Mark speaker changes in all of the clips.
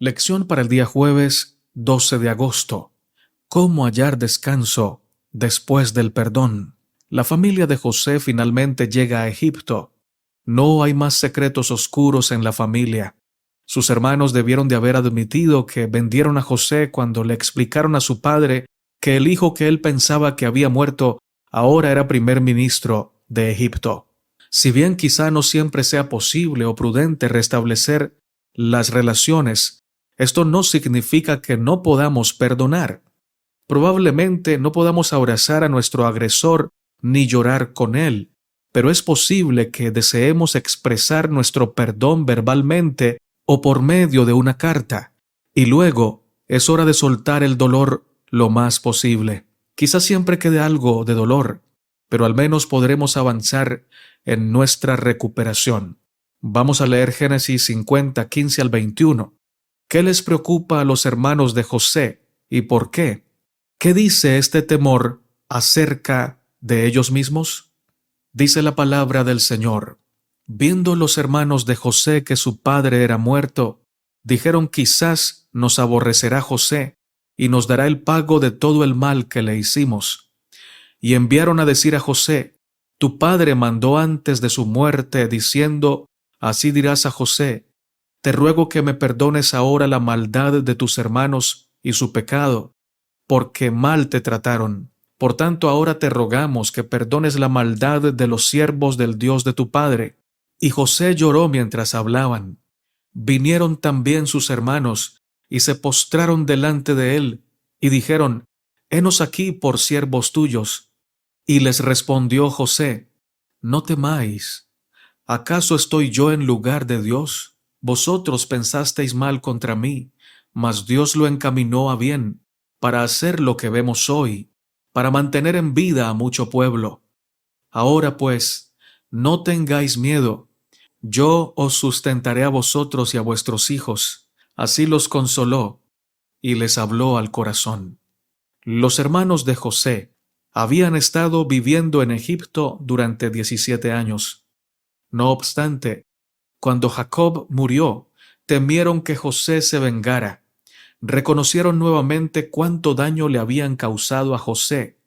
Speaker 1: Lección para el día jueves 12 de agosto. ¿Cómo hallar descanso después del perdón? La familia de José finalmente llega a Egipto. No hay más secretos oscuros en la familia. Sus hermanos debieron de haber admitido que vendieron a José cuando le explicaron a su padre que el hijo que él pensaba que había muerto ahora era primer ministro de Egipto. Si bien quizá no siempre sea posible o prudente restablecer las relaciones, esto no significa que no podamos perdonar. Probablemente no podamos abrazar a nuestro agresor ni llorar con él, pero es posible que deseemos expresar nuestro perdón verbalmente o por medio de una carta, y luego es hora de soltar el dolor lo más posible. Quizás siempre quede algo de dolor, pero al menos podremos avanzar en nuestra recuperación. Vamos a leer Génesis 50, 15 al 21. ¿Qué les preocupa a los hermanos de José y por qué? ¿Qué dice este temor acerca de ellos mismos? Dice la palabra del Señor. Viendo los hermanos de José que su padre era muerto, dijeron: quizás nos aborrecerá José y nos dará el pago de todo el mal que le hicimos. Y enviaron a decir a José: tu padre mandó antes de su muerte, diciendo: así dirás a José, te ruego que me perdones ahora la maldad de tus hermanos y su pecado, porque mal te trataron. Por tanto, ahora te rogamos que perdones la maldad de los siervos del Dios de tu padre. Y José lloró mientras hablaban. Vinieron también sus hermanos, y se postraron delante de él, y dijeron: henos aquí por siervos tuyos. Y les respondió José: no temáis. ¿Acaso estoy yo en lugar de Dios? Vosotros pensasteis mal contra mí, mas Dios lo encaminó a bien, para hacer lo que vemos hoy, para mantener en vida a mucho pueblo. Ahora pues, no tengáis miedo, yo os sustentaré a vosotros y a vuestros hijos. Así los consoló, y les habló al corazón. Los hermanos de José habían estado viviendo en Egipto durante 17 años. No obstante, cuando Jacob murió, temieron que José se vengara. Reconocieron nuevamente cuánto daño le habían causado a José.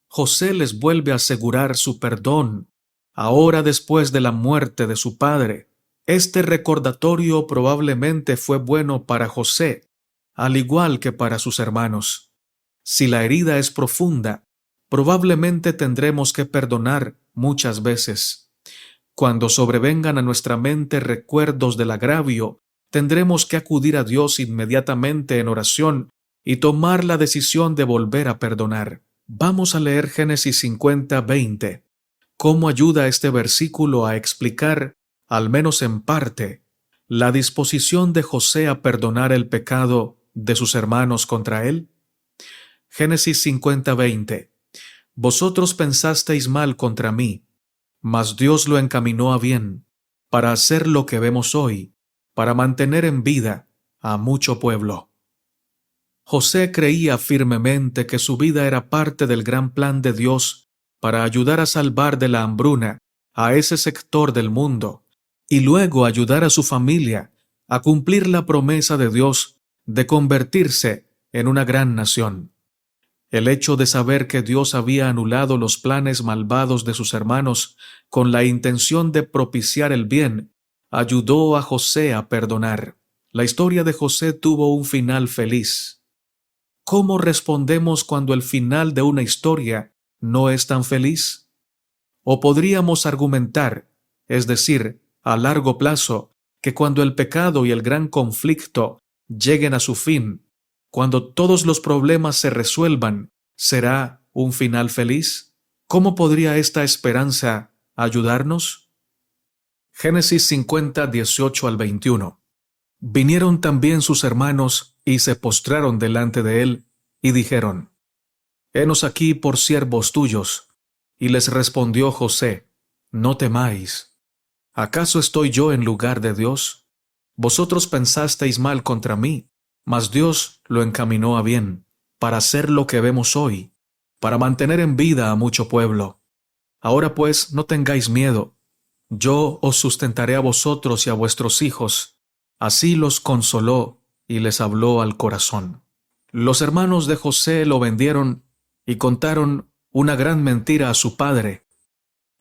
Speaker 1: José les vuelve a asegurar su perdón, ahora después de la muerte de su padre. Este recordatorio probablemente fue bueno para José, al igual que para sus hermanos. Si la herida es profunda, probablemente tendremos que perdonar muchas veces. Cuando sobrevengan a nuestra mente recuerdos del agravio, tendremos que acudir a Dios inmediatamente en oración y tomar la decisión de volver a perdonar. Vamos a leer Génesis 50, 20. ¿Cómo ayuda este versículo a explicar, al menos en parte, la disposición de José a perdonar el pecado de sus hermanos contra él? Génesis 50, 20. Vosotros pensasteis mal contra mí, mas Dios lo encaminó a bien, para hacer lo que vemos hoy, para mantener en vida a mucho pueblo. José creía firmemente que su vida era parte del gran plan de Dios para ayudar a salvar de la hambruna a ese sector del mundo, y luego ayudar a su familia a cumplir la promesa de Dios de convertirse en una gran nación. El hecho de saber que Dios había anulado los planes malvados de sus hermanos con la intención de propiciar el bien, ayudó a José a perdonar. La historia de José tuvo un final feliz. ¿Cómo respondemos cuando el final de una historia no es tan feliz? O podríamos argumentar, es decir, a largo plazo, que cuando el pecado y el gran conflicto lleguen a su fin, cuando todos los problemas se resuelvan, ¿será un final feliz? ¿Cómo podría esta esperanza ayudarnos? Génesis 50, 18 al 21. Vinieron también sus hermanos y se postraron delante de él y dijeron: henos aquí por siervos tuyos. Y les respondió José: no temáis. ¿Acaso estoy yo en lugar de Dios? Vosotros pensasteis mal contra mí, mas Dios lo encaminó a bien, para hacer lo que vemos hoy, para mantener en vida a mucho pueblo. Ahora pues, no tengáis miedo. Yo os sustentaré a vosotros y a vuestros hijos. Así los consoló y les habló al corazón. Los hermanos de José lo vendieron y contaron una gran mentira a su padre.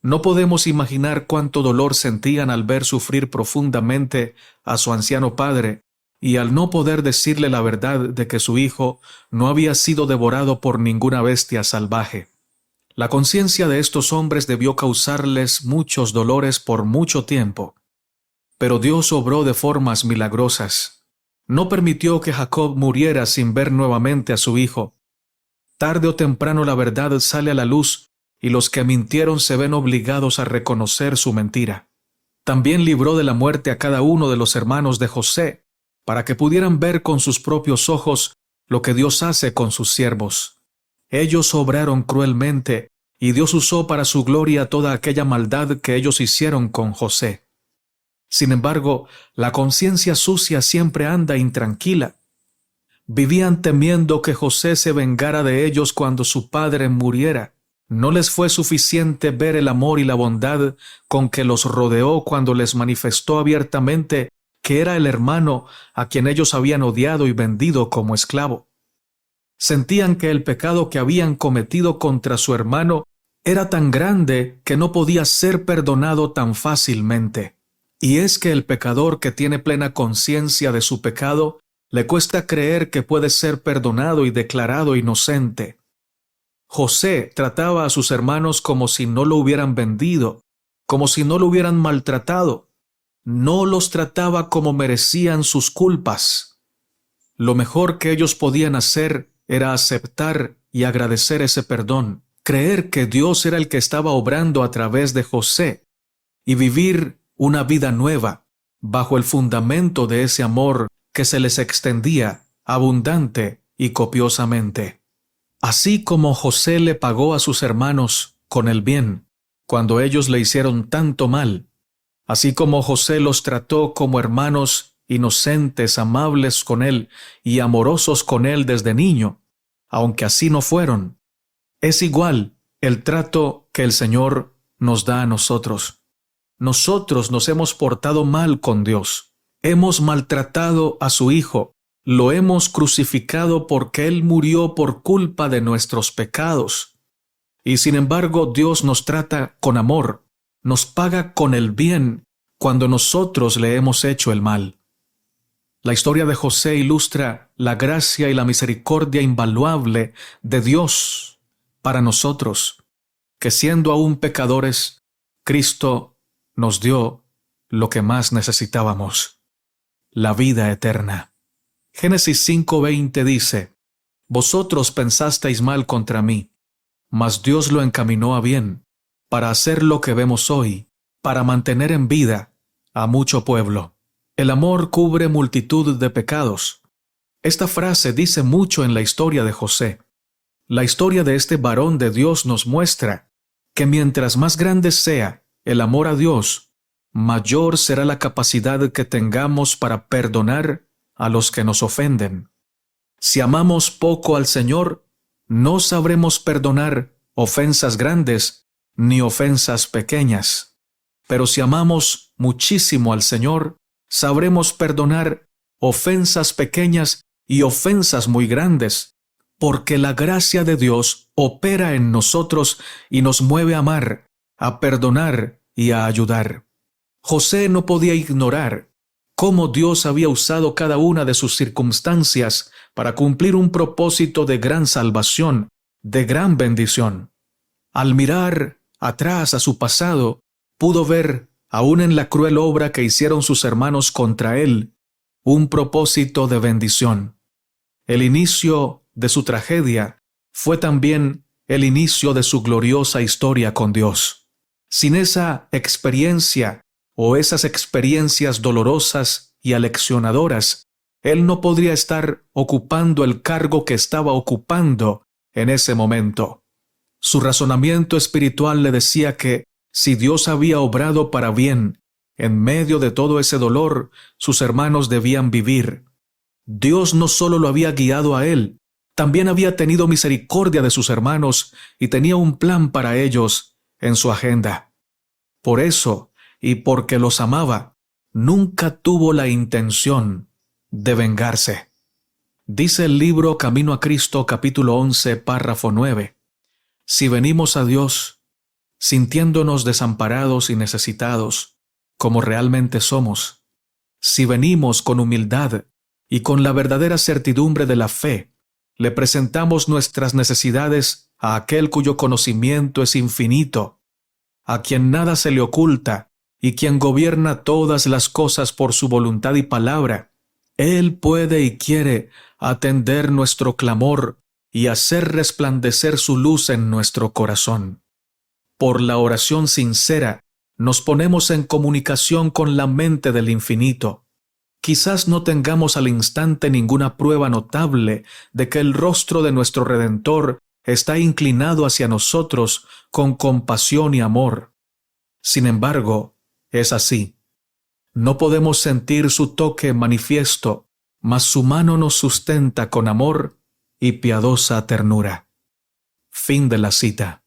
Speaker 1: No podemos imaginar cuánto dolor sentían al ver sufrir profundamente a su anciano padre y al no poder decirle la verdad de que su hijo no había sido devorado por ninguna bestia salvaje. La conciencia de estos hombres debió causarles muchos dolores por mucho tiempo. Pero Dios obró de formas milagrosas. No permitió que Jacob muriera sin ver nuevamente a su hijo. Tarde o temprano la verdad sale a la luz y los que mintieron se ven obligados a reconocer su mentira. También libró de la muerte a cada uno de los hermanos de José, para que pudieran ver con sus propios ojos lo que Dios hace con sus siervos. Ellos obraron cruelmente, y Dios usó para su gloria toda aquella maldad que ellos hicieron con José. Sin embargo, la conciencia sucia siempre anda intranquila. Vivían temiendo que José se vengara de ellos cuando su padre muriera. No les fue suficiente ver el amor y la bondad con que los rodeó cuando les manifestó abiertamente que era el hermano a quien ellos habían odiado y vendido como esclavo. Sentían que el pecado que habían cometido contra su hermano era tan grande que no podía ser perdonado tan fácilmente. Y es que el pecador que tiene plena conciencia de su pecado le cuesta creer que puede ser perdonado y declarado inocente. José trataba a sus hermanos como si no lo hubieran vendido, como si no lo hubieran maltratado. No los trataba como merecían sus culpas. Lo mejor que ellos podían hacer era aceptar y agradecer ese perdón, creer que Dios era el que estaba obrando a través de José y vivir una vida nueva bajo el fundamento de ese amor que se les extendía abundante y copiosamente. Así como José le pagó a sus hermanos con el bien cuando ellos le hicieron tanto mal, así como José los trató como hermanos inocentes, amables con él y amorosos con él desde niño, aunque así no fueron, es igual el trato que el Señor nos da a nosotros. Nosotros nos hemos portado mal con Dios. Hemos maltratado a su Hijo. Lo hemos crucificado porque Él murió por culpa de nuestros pecados. Y sin embargo, Dios nos trata con amor, nos paga con el bien cuando nosotros le hemos hecho el mal. La historia de José ilustra la gracia y la misericordia invaluable de Dios para nosotros, que siendo aún pecadores, Cristo nos dio lo que más necesitábamos, la vida eterna. Génesis 5:20 dice: Vosotros pensasteis mal contra mí, mas Dios lo encaminó a bien, para hacer lo que vemos hoy, para mantener en vida a mucho pueblo. El amor cubre multitud de pecados. Esta frase dice mucho en la historia de José. La historia de este varón de Dios nos muestra que mientras más grande sea el amor a Dios, mayor será la capacidad que tengamos para perdonar a los que nos ofenden. Si amamos poco al Señor, no sabremos perdonar ofensas grandes ni ofensas pequeñas. Pero si amamos muchísimo al Señor, sabremos perdonar ofensas pequeñas y ofensas muy grandes, porque la gracia de Dios opera en nosotros y nos mueve a amar, a perdonar y a ayudar. José no podía ignorar cómo Dios había usado cada una de sus circunstancias para cumplir un propósito de gran salvación, de gran bendición. Al mirar atrás a su pasado, pudo ver, aún en la cruel obra que hicieron sus hermanos contra él, un propósito de bendición. El inicio de su tragedia fue también el inicio de su gloriosa historia con Dios. Sin esa experiencia o esas experiencias dolorosas y aleccionadoras, él no podría estar ocupando el cargo que estaba ocupando en ese momento. Su razonamiento espiritual le decía que, si Dios había obrado para bien, en medio de todo ese dolor, sus hermanos debían vivir. Dios no solo lo había guiado a él, también había tenido misericordia de sus hermanos y tenía un plan para ellos en su agenda. Por eso, y porque los amaba, nunca tuvo la intención de vengarse. Dice el libro Camino a Cristo, capítulo 11, párrafo 9. Si venimos a Dios, sintiéndonos desamparados y necesitados, como realmente somos, si venimos con humildad y con la verdadera certidumbre de la fe, le presentamos nuestras necesidades a aquel cuyo conocimiento es infinito, a quien nada se le oculta y quien gobierna todas las cosas por su voluntad y palabra, Él puede y quiere atender nuestro clamor y hacer resplandecer su luz en nuestro corazón. Por la oración sincera, nos ponemos en comunicación con la mente del infinito. Quizás no tengamos al instante ninguna prueba notable de que el rostro de nuestro Redentor está inclinado hacia nosotros con compasión y amor. Sin embargo, es así. No podemos sentir su toque manifiesto, mas su mano nos sustenta con amor y piadosa ternura. Fin de la cita.